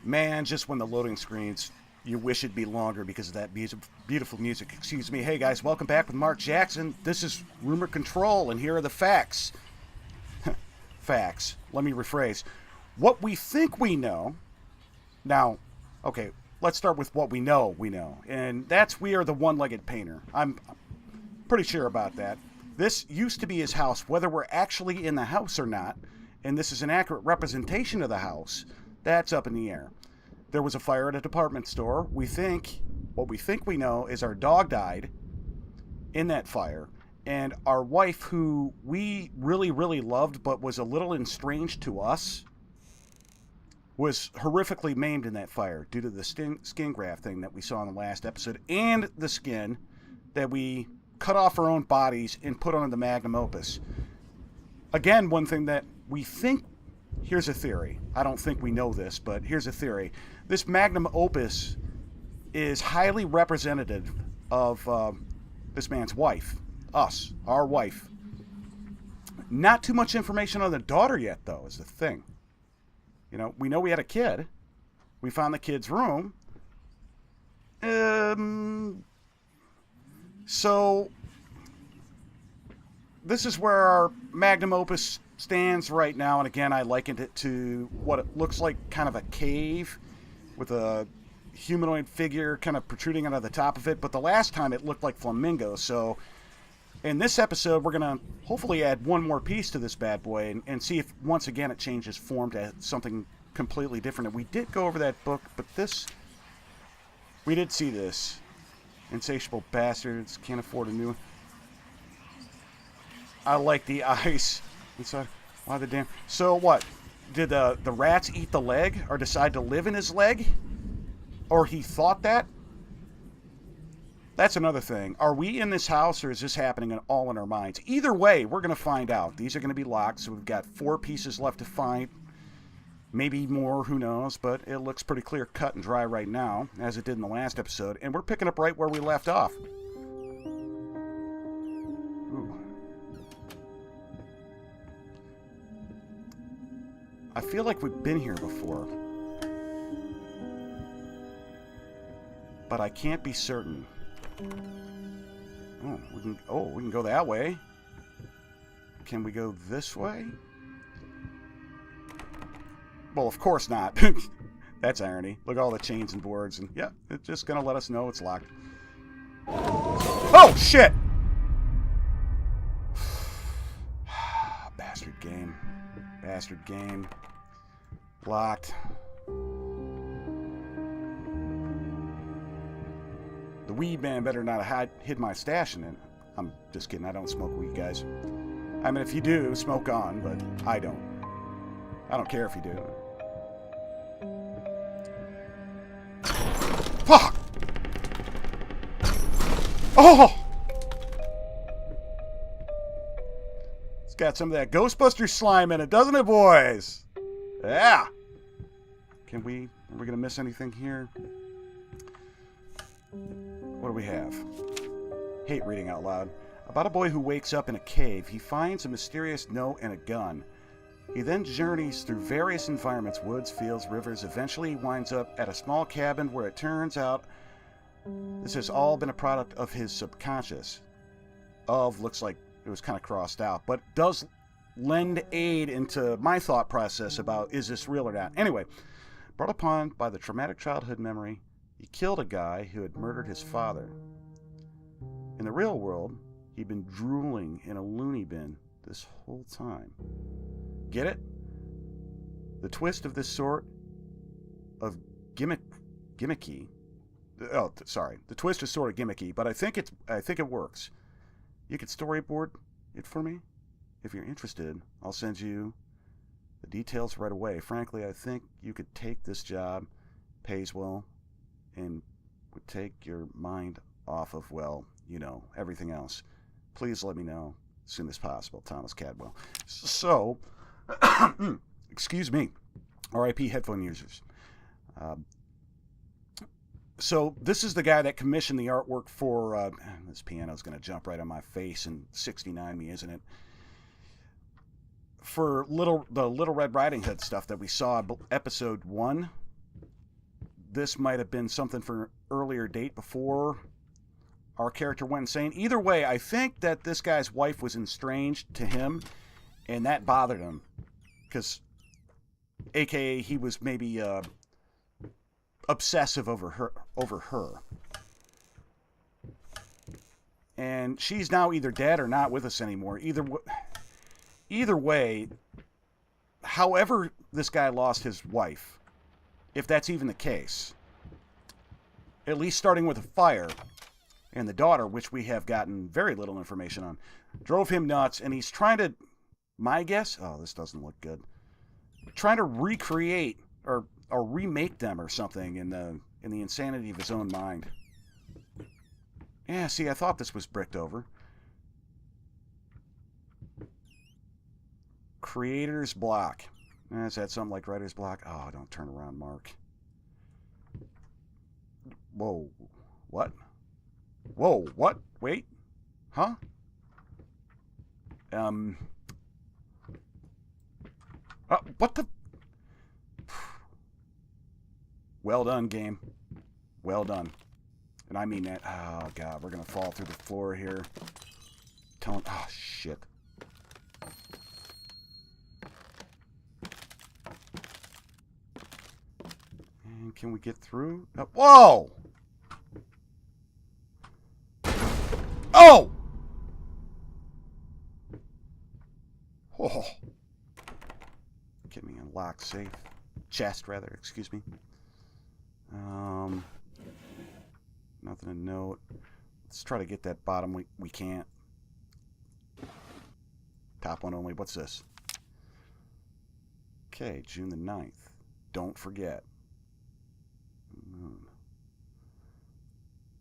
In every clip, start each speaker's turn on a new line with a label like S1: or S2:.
S1: Man, just when the loading screens, you wish it'd be longer because of that beautiful music. Excuse me. Hey guys, welcome back with Mark Jackson. This is Rumor Control, and here are the facts. Facts. Let me rephrase. What we think we know. Now, okay, let's start with what we know and that's we are the one-legged painter. I'm pretty sure about that. This used to be his house. Whether we're actually in the house or not, and this is an accurate representation of the house, that's up in the air. There was a fire at a department store. What we think we know is our dog died in that fire, and our wife, who we really, really loved but was a little estranged to us, was horrifically maimed in that fire due to the skin graft thing that we saw in the last episode, and the skin that we cut off our own bodies and put on the magnum opus. Again, one thing that we think, here's a theory. I don't think we know this, but here's a theory. This magnum opus is highly representative of this man's wife, us, our wife. Not too much information on the daughter yet, though, is the thing. You know we had a kid. We found the kid's room. So this is where our magnum opus stands right now, and again, I likened it to what it looks like, kind of a cave with a humanoid figure kind of protruding out of the top of it, but the last time it looked like flamingos. So in this episode, we're going to hopefully add one more piece to this bad boy and see if once again it changes form to something completely different. And we did go over that book, but we did see this. Insatiable bastards, can't afford a new one. I like the eyes inside. Why the damn... So what? Did the rats eat the leg or decide to live in his leg? Or he thought that? That's another thing. Are we in this house, or is this happening all in our minds? Either way, we're going to find out. These are going to be locked, so we've got 4 pieces left to find. Maybe more, who knows, but it looks pretty clear cut and dry right now, as it did in the last episode, and we're picking up right where we left off. Ooh. I feel like we've been here before, but I can't be certain. We can go that way. Can we go this way? Well, of course not. That's irony. Look at all the chains and boards, and yeah, it's just gonna let us know it's locked. Oh shit! Bastard game. Bastard game. Locked. The weed man better not have hid my stash in it. I'm just kidding. I don't smoke weed, guys. I mean, if you do, smoke on, but I don't. I don't care if you do. Fuck! Oh! It's got some of that Ghostbuster slime in it, doesn't it, boys? Yeah! Are we gonna miss anything here? What do we have? Hate reading out loud. About a boy who wakes up in a cave. He finds a mysterious note and a gun. He then journeys through various environments, woods, fields, rivers, eventually winds up at a small cabin where it turns out this has all been a product of his subconscious. Looks like it was kind of crossed out, but does lend aid into my thought process about is this real or not. Anyway, brought upon by the traumatic childhood memory, he killed a guy who had murdered his father. In the real world, he'd been drooling in a loony bin this whole time. Get it? The twist of this sort of gimmicky. Oh, sorry. The twist is sort of gimmicky, but I think it works. You could storyboard it for me? If you're interested, I'll send you the details right away. Frankly, I think you could take this job, pays well, and would take your mind off of, well, you know, everything else. Please let me know as soon as possible. Thomas Cadwell. So, excuse me, RIP headphone users. So this is the guy that commissioned the artwork for, this piano's going to jump right on my face and 69 me, isn't it? For the Little Red Riding Hood stuff that we saw, episode 1, this might have been something for an earlier date before our character went insane. Either way, I think that this guy's wife was estranged to him, and that bothered him. Because, AKA, he was maybe obsessive over her. And she's now either dead or not with us anymore. Either way, however this guy lost his wife, if that's even the case, at least starting with a fire, and the daughter, which we have gotten very little information on, drove him nuts, and he's trying to, my guess, oh, this doesn't look good, trying to recreate or remake them or something in the insanity of his own mind. Yeah, see, I thought this was bricked over. Creator's block. Is that something like writer's block? Oh, don't turn around, Mark. Whoa. What? Whoa, what? Wait. Huh? What the? Well done, game. Well done. And I mean that. Oh, God. We're going to fall through the floor here. Oh, shit. And can we get through? Oh, whoa! Oh! Oh. Get me a lock safe. Chest, rather. Excuse me. Nothing to note. Let's try to get that bottom. We can't. Top one only. What's this? Okay, June the 9th. Don't forget.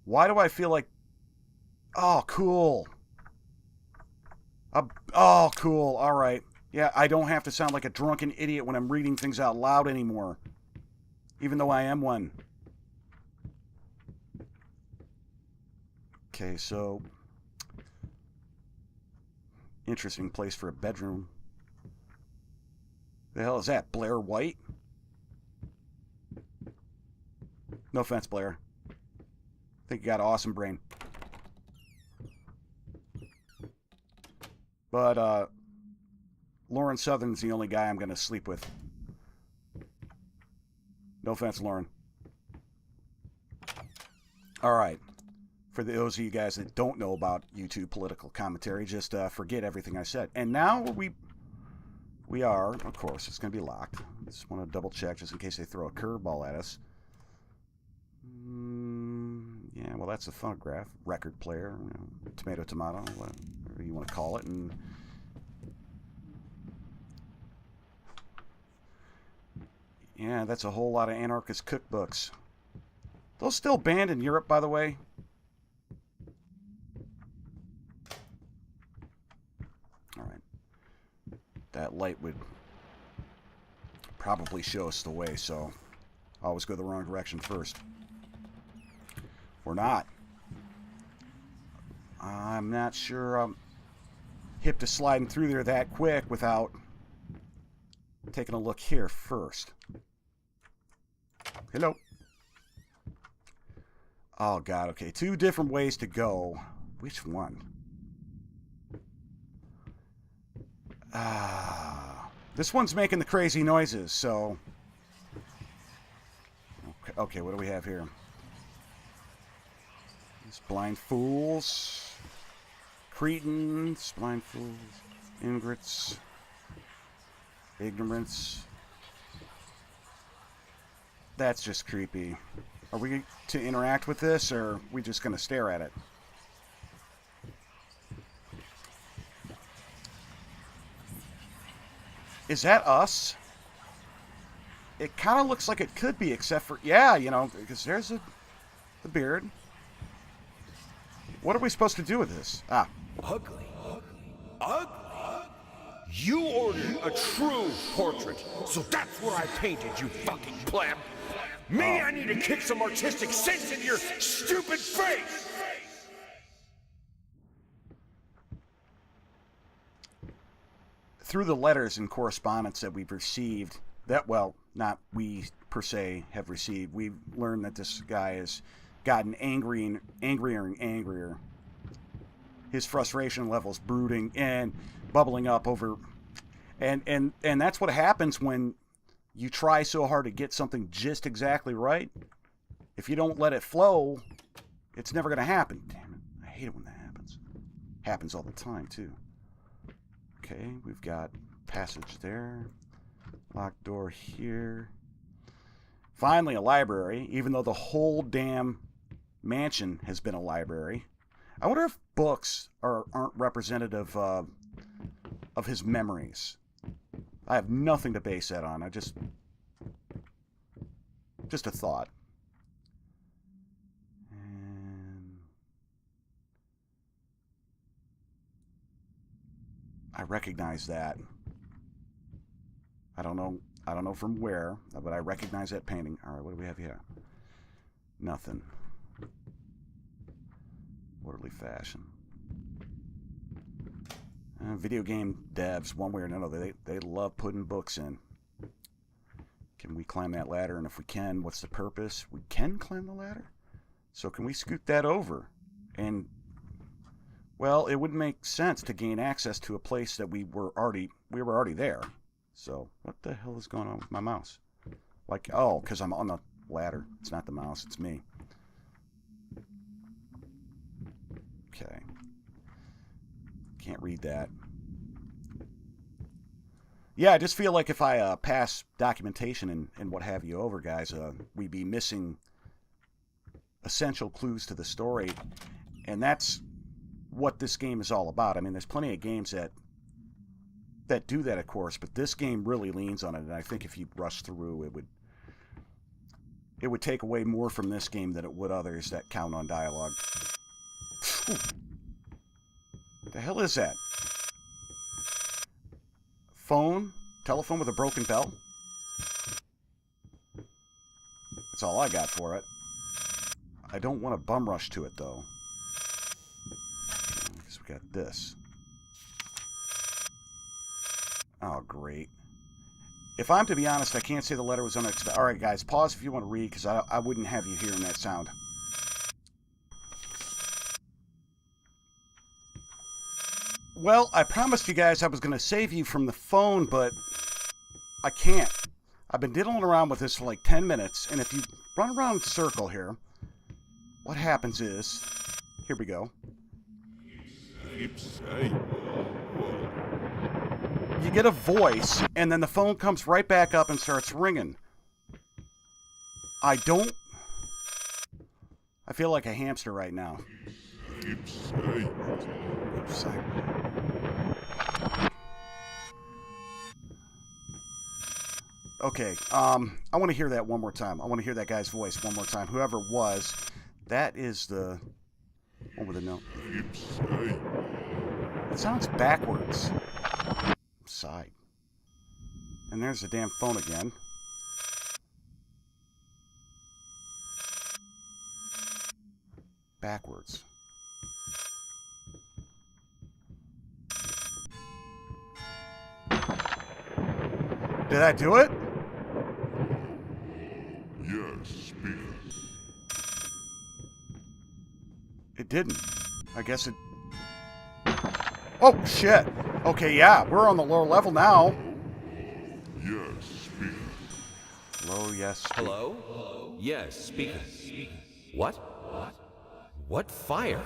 S1: Why do I feel like... Oh, cool. Oh, cool. All right. Yeah, I don't have to sound like a drunken idiot when I'm reading things out loud anymore. Even though I am one. Okay, so... Interesting place for a bedroom. The hell is that? Blair White? No offense, Blair. I think you got an awesome brain. But, Lauren Southern's the only guy I'm going to sleep with. No offense, Lauren. Alright. For those of you guys that don't know about YouTube political commentary, just forget everything I said. And now we are, of course, it's going to be locked. Just want to double check just in case they throw a curveball at us. Yeah, well, that's a phonograph, record player, you know, tomato, whatever you want to call it. And yeah, that's a whole lot of anarchist cookbooks. Those still banned in Europe, by the way. All right. That light would probably show us the way, so I always go the wrong direction first. We're not. I'm not sure I'm hip to sliding through there that quick without taking a look here first. Hello. Oh, God. Okay, 2 different ways to go. Which one? This one's making the crazy noises, so... Okay, what do we have here? These blind fools. Cretans. Blind fools. Ingrates. Ignorance. That's just creepy. Are we to interact with this, or are we just going to stare at it? Is that us? It kind of looks like it could be, except for... Yeah, you know, because there's the beard. What are we supposed to do with this? Ah.
S2: Ugly. Ugly? You ordered a true portrait, so that's what I painted, you fucking pleb. Me, I need to kick some artistic sense into your stupid face!
S1: Through the letters and correspondence that we've received, that not we per se have received. We've learned that this guy has gotten angrier and angrier. His frustration levels brooding and bubbling up over, and that's what happens when you try so hard to get something just exactly right. If you don't let it flow, it's never going to happen. Damn it. I hate it when that happens. Happens all the time, too. Okay, we've got passage there. Locked door here. Finally, a library, even though the whole damn mansion has been a library. I wonder if books aren't representative of his memories. I have nothing to base that on. Just a thought. And I recognize that. I don't know from where, but I recognize that painting. All right, what do we have here? Nothing. Orderly fashion. Video game devs, one way or another, they love putting books in. Can we climb that ladder? And if we can, what's the purpose? We can climb the ladder? So can we scoot that over? And, well, it wouldn't make sense to gain access to a place that we were already there. So, what the hell is going on with my mouse? Like, oh, because I'm on the ladder. It's not the mouse, it's me. Okay. Can't read that. Yeah, I just feel like if I pass documentation and what have you over, guys, we'd be missing essential clues to the story. And that's what this game is all about. I mean, there's plenty of games that do that, of course, but this game really leans on it. And I think if you rush through, it would take away more from this game than it would others that count on dialogue. What the hell is that? Phone? Telephone with a broken bell? That's all I got for it. I don't want to bum rush to it, though. I guess we got this. Oh, great. If I'm to be honest, I can't say the letter was unexpected. Alright, guys, pause if you want to read, because I wouldn't have you hearing that sound. Well, I promised you guys I was going to save you from the phone, but I can't. I've been diddling around with this for like 10 minutes, and if you run around in a circle here, what happens is... Here we go. You get a voice, and then the phone comes right back up and starts ringing. I feel like a hamster right now. Okay, I want to hear that one more time. I want to hear that guy's voice one more time. Whoever it was, that is the one with the note. It sounds backwards. Side. And there's the damn phone again. Backwards. Did I do it?
S3: Yes, speak.
S1: It didn't. I guess it... Oh, shit. Okay, yeah, we're on the lower level now.
S3: Yes, speak.
S1: Hello, yes. Speak.
S2: Hello? Yes, speaking. What? What fire?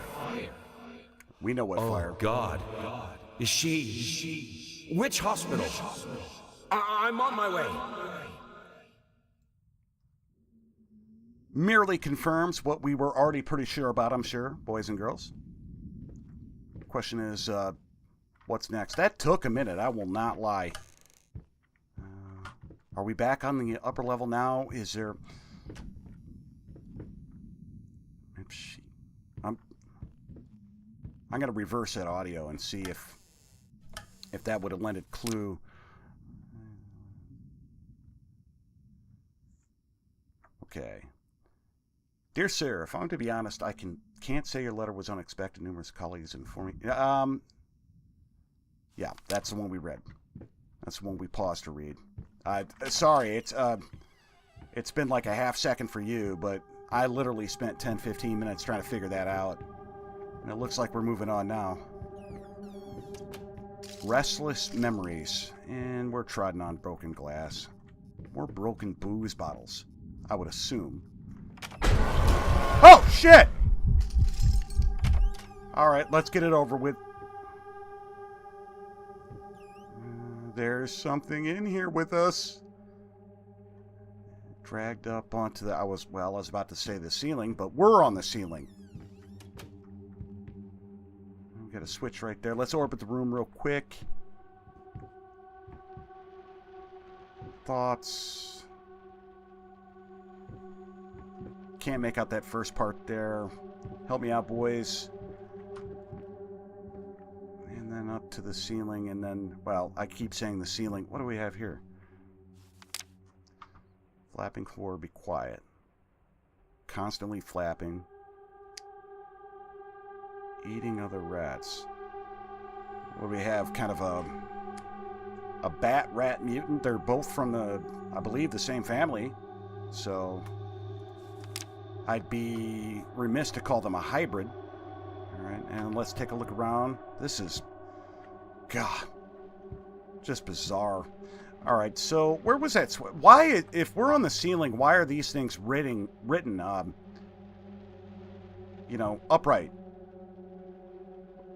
S1: We know what fire.
S2: Oh, God. Is she... Which hospital? I'm on my way.
S1: Merely confirms what we were already pretty sure about, I'm sure, boys and girls. Question is, what's next? That took a minute, I will not lie. Are we back on the upper level now? Is there... I'm going to reverse that audio and see if that would have lent a clue. Okay. Dear sir, if I'm to be honest, I can't say your letter was unexpected. Numerous colleagues informed me. Yeah, that's the one we read. That's the one we paused to read. Sorry, it's been like a half second for you, but I literally spent 10-15 minutes trying to figure that out. And it looks like we're moving on now. Restless memories. And we're treading on broken glass. More broken booze bottles, I would assume. Oh, shit! Alright, let's get it over with. There's something in here with us. Dragged up onto the... I was about to say the ceiling, but we're on the ceiling. We got a switch right there. Let's orbit the room real quick. Thoughts. Can't make out that first part there. Help me out, boys. And then up to the ceiling, and then, well, I keep saying the ceiling. What do we have here? Flapping floor, be quiet. Constantly flapping. Eating other rats. What do we have? Kind of a bat rat mutant. They're both from the, I believe, the same family. So I'd be remiss to call them a hybrid. Alright, and let's take a look around. This is, God, just bizarre. Alright, so where was that? Why, if we're on the ceiling, why are these things written you know, upright?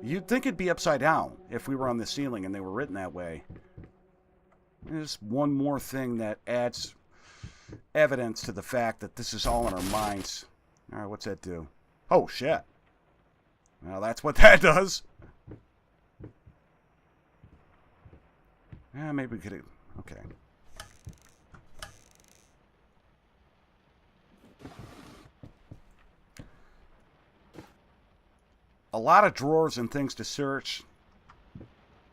S1: You'd think it'd be upside down if we were on the ceiling and they were written that way. There's one more thing that adds evidence to the fact that this is all in our minds. Alright, what's that do? Oh, shit. Well, that's what that does. Yeah, maybe we could... Okay. A lot of drawers and things to search.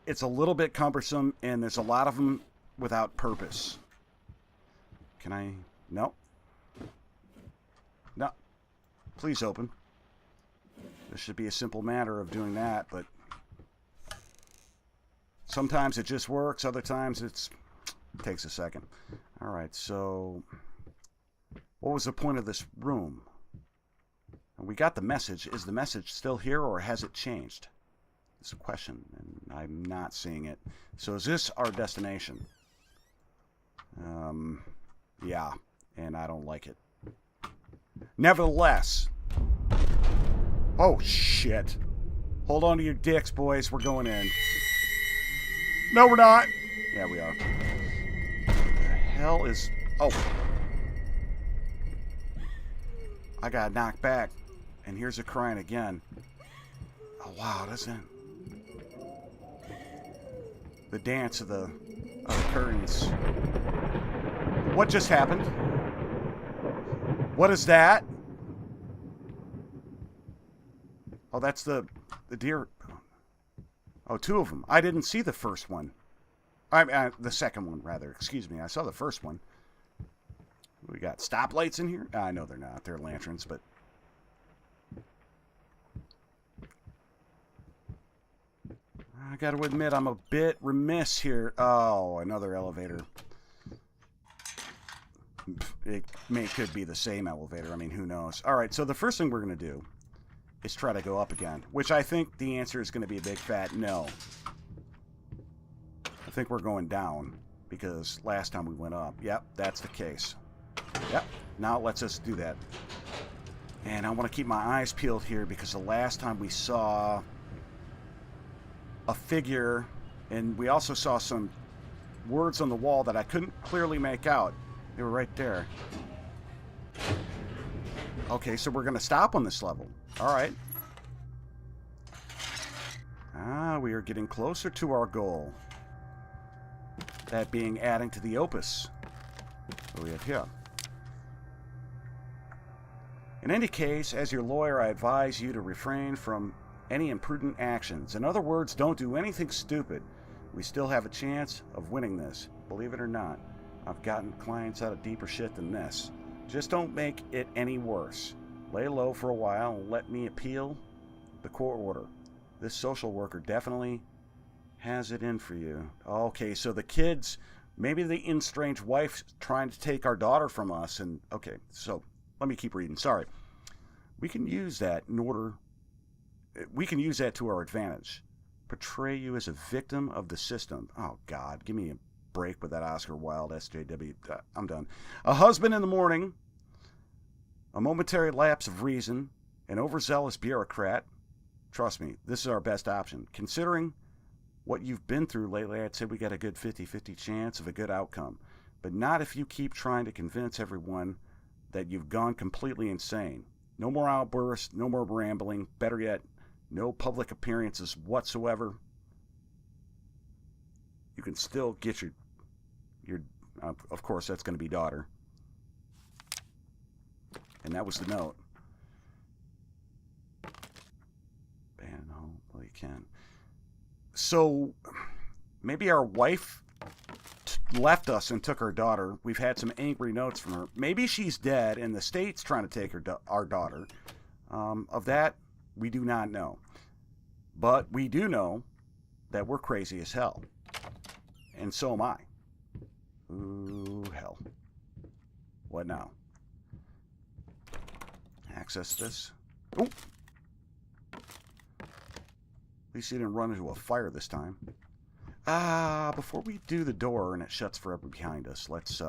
S1: It's a little bit cumbersome, and there's a lot of them without purpose. Can I... No. No. Please open. This should be a simple matter of doing that, but... Sometimes it just works, other times it takes a second. Alright, so... What was the point of this room? We got the message. Is the message still here, or has it changed? It's a question, and I'm not seeing it. So is this our destination? Yeah, and I don't like it. Nevertheless. Oh, shit. Hold on to your dicks, boys. We're going in. No, we're not. Yeah, we are. What the hell is... Oh. I got knocked back. And here's a crying again. Oh, wow, doesn't it? The dance of the curtains. What just happened? What is that? Oh, that's the deer. Oh, two of them. I didn't see the first one. The second one, rather. Excuse me. I saw the first one. We got stoplights in here? I know they're not. They're lanterns, but... I gotta admit, I'm a bit remiss here. Oh, another elevator. It could be the same elevator. I mean, who knows? Alright, so the first thing we're going to do is try to go up again, which I think the answer is going to be a big fat no. I think we're going down, because last time we went up. Yep, that's the case. Yep, now let's just do that. And I want to keep my eyes peeled here, because the last time we saw... a figure, and we also saw some words on the wall that I couldn't clearly make out. They were right there. Okay, so we're going to stop on this level. Alright. Ah, we are getting closer to our goal. That being adding to the opus. What do we have here? In any case, as your lawyer, I advise you to refrain from any imprudent actions. In other words, don't do anything stupid. We still have a chance of winning this. Believe it or not, I've gotten clients out of deeper shit than this. Just don't make it any worse. Lay low for a while and let me appeal the court order. This social worker definitely has it in for you. Okay, so the kids Maybe the estranged wife's trying to take our daughter from us. And, okay, so let me keep reading. Sorry. We can use that to our advantage. Portray you as a victim of the system. Oh, God, give me a break with that Oscar Wilde SJW. I'm done. A husband in the morning, a momentary lapse of reason, an overzealous bureaucrat. Trust me, this is our best option. Considering what you've been through lately, I'd say we got a good 50-50 chance of a good outcome. But not if you keep trying to convince everyone that you've gone completely insane. No more outbursts, no more rambling. Better yet, no public appearances whatsoever. You can still get your of course, that's going to be daughter. And that was the note. Ban home, well, you can. So, maybe our wife left us and took our daughter. We've had some angry notes from her. Maybe she's dead and the state's trying to take our daughter. Of that, we do not know. But we do know that we're crazy as hell. And so am I. Ooh, hell. What now? Access this. Oh! At least you didn't run into a fire this time. Before we do the door and it shuts forever behind us, let's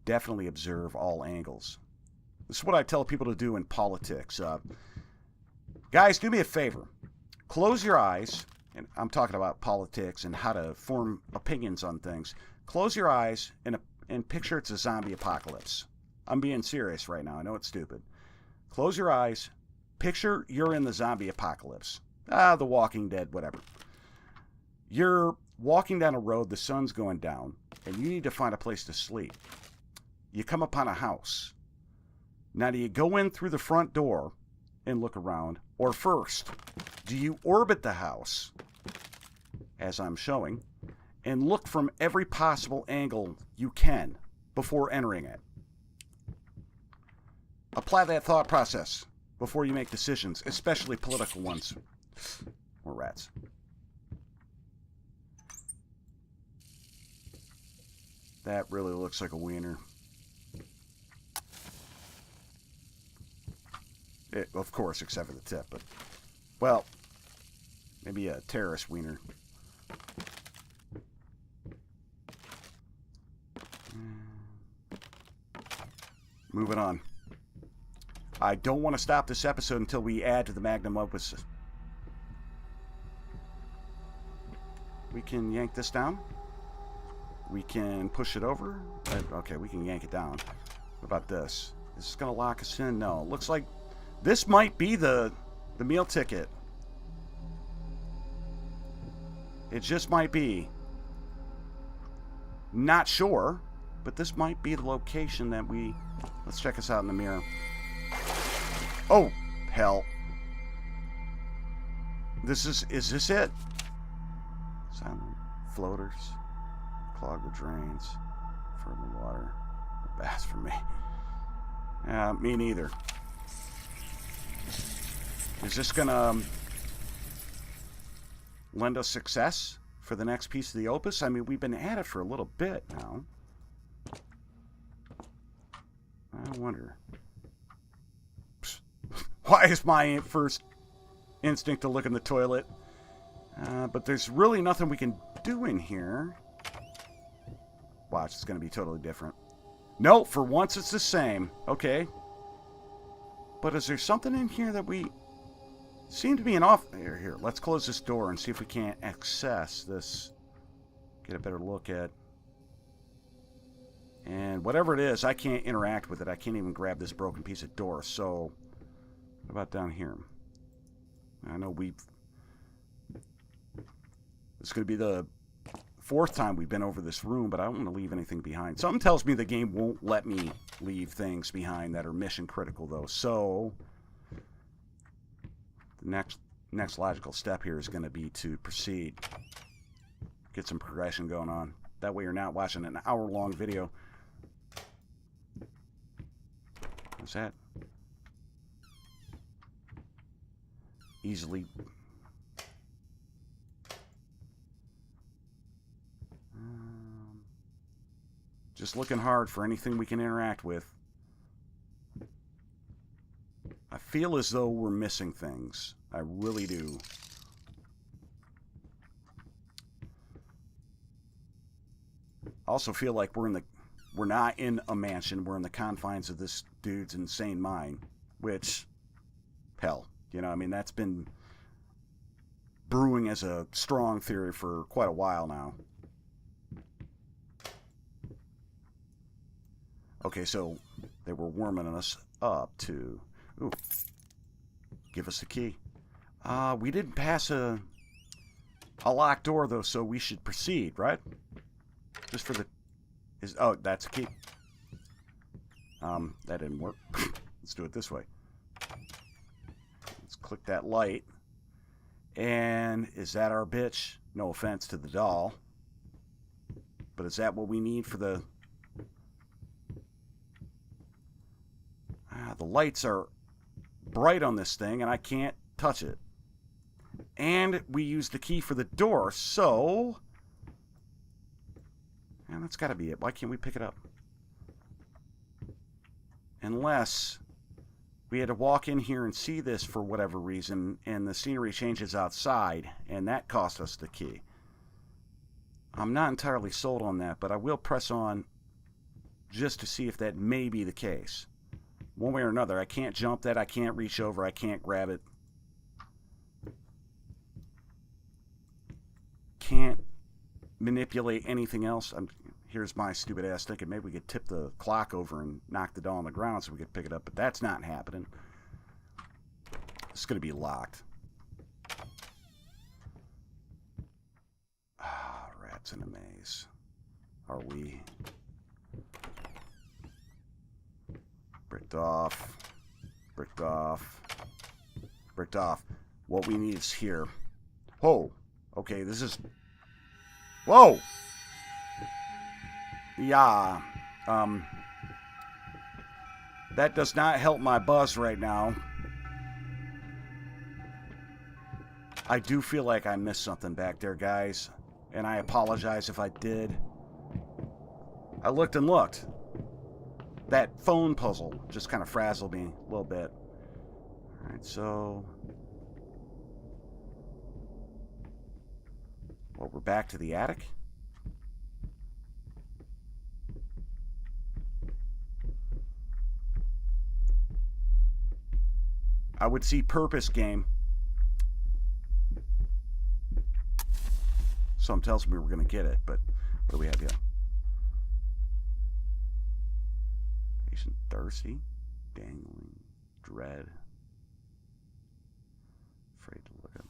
S1: definitely observe all angles. This is what I tell people to do in politics. Guys, do me a favor. Close your eyes, and I'm talking about politics and how to form opinions on things. Close your eyes and picture it's a zombie apocalypse. I'm being serious right now. I know it's stupid. Close your eyes. Picture you're in the zombie apocalypse. The Walking Dead, whatever. You're walking down a road, the sun's going down, and you need to find a place to sleep. You come upon a house. Now, do you go in through the front door and look around? Or first, do you orbit the house, as I'm showing, and look from every possible angle you can before entering it? Apply that thought process before you make decisions, especially political ones. More rats. That really looks like a wiener. Of course, except for the tip, but... Well, maybe a terrorist wiener. Moving on. I don't want to stop this episode until we add to the magnum opus. We can yank this down. We can push it over. Okay, we can yank it down. What about this? Is this going to lock us in? No. It looks like this might be the meal ticket. It just might be. Not sure, but this might be the location that we... Let's check this out in the mirror. Oh, hell. Is this it? Silent floaters. Clog the drains. Firm the water. A bath for me. Me neither. Is this gonna lend us success for the next piece of the opus? I mean, we've been at it for a little bit now. I wonder. Why is my first instinct to look in the toilet? But there's really nothing we can do in here. Watch, it's going to be totally different. No, for once it's the same. Okay. But is there something in here that we... Seem to be an off... Here, let's close this door and see if we can't access this. Get a better look at... And whatever it is, I can't interact with it. I can't even grab this broken piece of door. So, what about down here? I know we've... This is going to be the fourth time we've been over this room, but I don't want to leave anything behind. Something tells me the game won't let me leave things behind that are mission critical, though. So, the next logical step here is going to be to proceed. Get some progression going on. That way you're not watching an hour-long video. What's that? Easily... Just looking hard for anything we can interact with. I feel as though we're missing things. I really do. I also feel like we're not in a mansion. We're in the confines of this dude's insane mind. Which, hell, you know, I mean, that's been brewing as a strong theory for quite a while now. Okay, so they were warming us up to... Ooh. Give us the key. We didn't pass a locked door, though, so we should proceed, right? Just for the... Oh, that's a key. That didn't work. Let's do it this way. Let's click that light. And is that our bitch? No offense to the doll. But is that what we need for the... The lights are bright on this thing, and I can't touch it. And we used the key for the door, so... And that's got to be it. Why can't we pick it up? Unless we had to walk in here and see this for whatever reason, and the scenery changes outside, and that cost us the key. I'm not entirely sold on that, but I will press on just to see if that may be the case. One way or another, I can't jump that, I can't reach over, I can't grab it. Can't manipulate anything else. Here's my stupid ass thinking maybe we could tip the clock over and knock the doll on the ground so we could pick it up, but that's not happening. It's going to be locked. Rats in a maze. Are we? Bricked off. Bricked off. Bricked off. What we need is here. Whoa. Okay, this is... Whoa! Yeah. That does not help my buzz right now. I do feel like I missed something back there, guys. And I apologize if I did. I looked and looked. That phone puzzle just kind of frazzled me a little bit. Alright, so... Well, we're back to the attic. I would see purpose, game. Something tells me we're going to get it, but what do we have here? Patient thirsty, dangling, dread. Afraid to look up.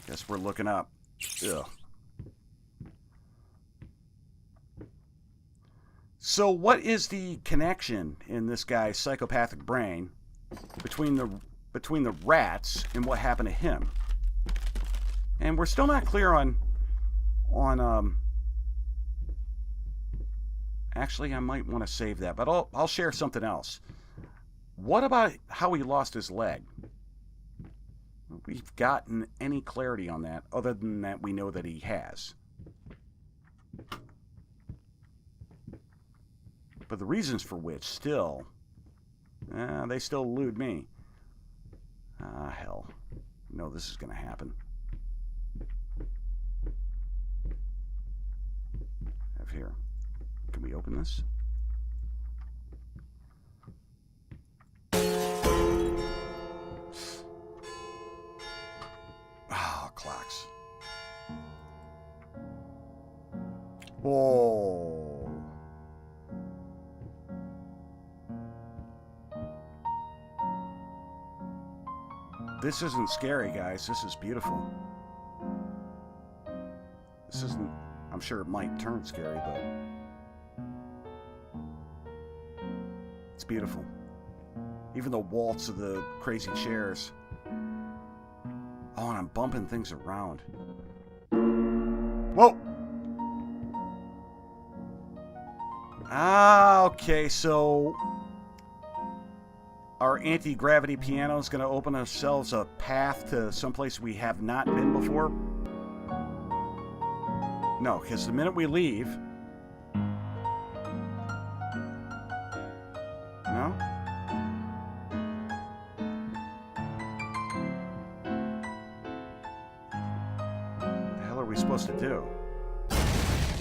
S1: Guess we're looking up. Ugh. So what is the connection in this guy's psychopathic brain between the rats and what happened to him? And we're still not clear on actually I might want to save that, but I'll share something else. What about how he lost his leg? We've gotten any clarity on that other than that we know that he has. But the reasons for which still, they still elude me. Hell. You know this is going to happen. Have here. Can we open this? Ah, clocks. Whoa. This isn't scary, guys. This is beautiful. This isn't... I'm sure it might turn scary, but... It's beautiful. Even the waltz of the crazy chairs. Oh, and I'm bumping things around. Whoa! Okay, so... Our anti-gravity piano is going to open ourselves a path to someplace we have not been before. No, because the minute we leave,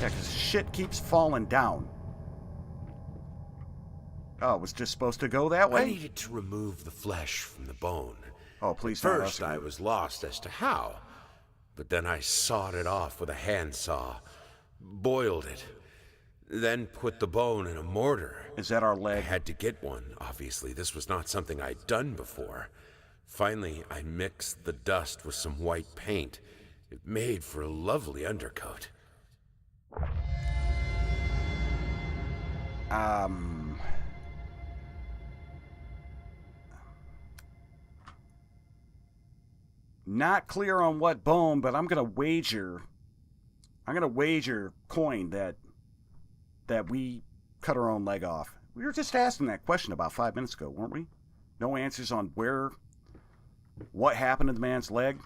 S1: Yeah, because shit keeps falling down. Oh, it was just supposed to go that way?
S2: I needed to remove the flesh from the bone.
S1: Oh, please.
S2: First, I was lost as to how, but then I sawed it off with a handsaw, boiled it, then put the bone in a mortar.
S1: Is that our
S2: I
S1: leg?
S2: had to get one, obviously. This was not something I'd done before. Finally, I mixed the dust with some white paint. It made for a lovely undercoat.
S1: Not clear on what bone, but I'm gonna wager coin that we cut our own leg off. We were just asking that question about 5 minutes ago, weren't we? No answers on what happened to the man's leg.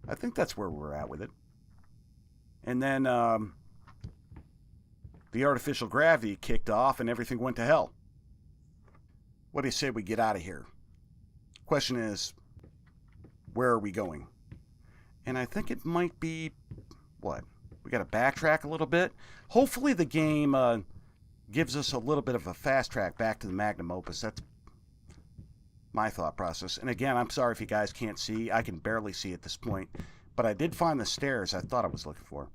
S1: I think that's where we're at with it. And then the artificial gravity kicked off and everything went to hell. What do you say we get out of here? Question is, where are we going? And I think it might be, what? We got to backtrack a little bit. Hopefully the game gives us a little bit of a fast track back to the magnum opus. That's my thought process. And again, I'm sorry if you guys can't see. I can barely see at this point. But I did find the stairs I thought I was looking for.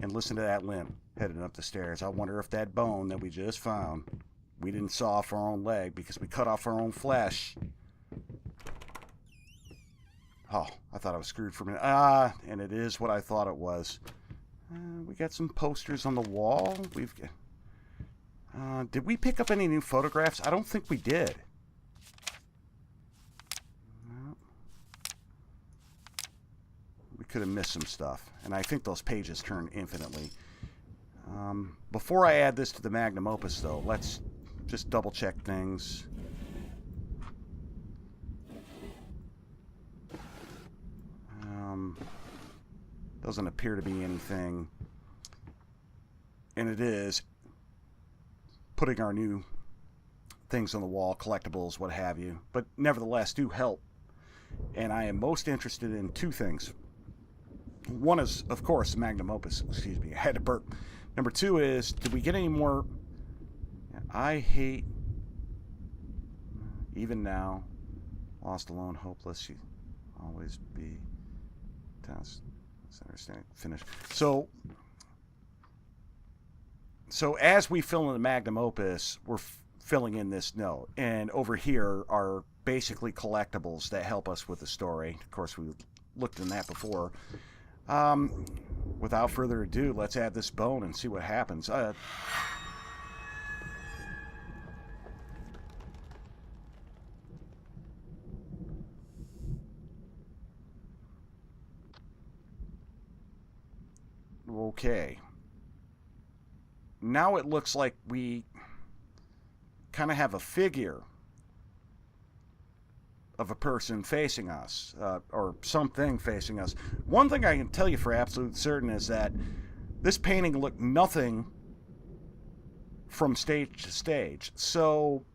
S1: And listen to that limp heading up the stairs. I wonder if that bone that we just found, we didn't saw off our own leg because we cut off our own flesh. Oh, I thought I was screwed for a minute. And it is what I thought it was. We got some posters on the wall. Did we pick up any new photographs? I don't think we did. No. We could have missed some stuff. And I think those pages turn infinitely. Before I add this to the magnum opus, though, let's just double check things. Doesn't appear to be anything. And it is putting our new things on the wall, collectibles, what have you. But nevertheless, do help. And I am most interested in two things. One is, of course, magnum opus. Excuse me, I had to burp. Number two is, did we get any more? I hate, even now, lost, alone, hopeless. You always be. Understand. Finish. So as we fill in the magnum opus, we're filling in this note, and over here are basically collectibles that help us with the story. Of course, we looked in that before. Without further ado, let's add this bone and see what happens. Okay. Now it looks like we kind of have a figure of a person facing us, or something facing us. One thing I can tell you for absolute certain is that this painting looked nothing from stage to stage. So,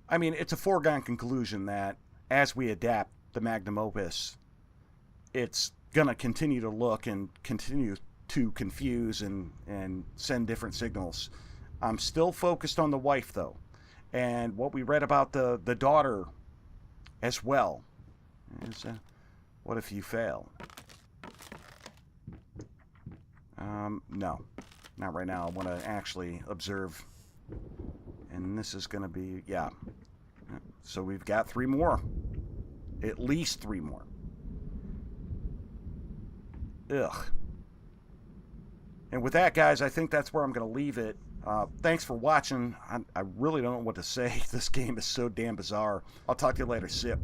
S1: I mean, it's a foregone conclusion that as we adapt the magnum opus, it's gonna continue to look and continue to confuse and send different signals. I'm still focused on the wife, though, and what we read about the daughter as well is what if you fail? No, not right now. I want to actually observe, and this is gonna be, yeah. So we've got 3 more, at least 3 more. Ugh. And with that, guys, I think that's where I'm going to leave it. Thanks for watching. I really don't know what to say. This game is so damn bizarre. I'll talk to you later. See ya.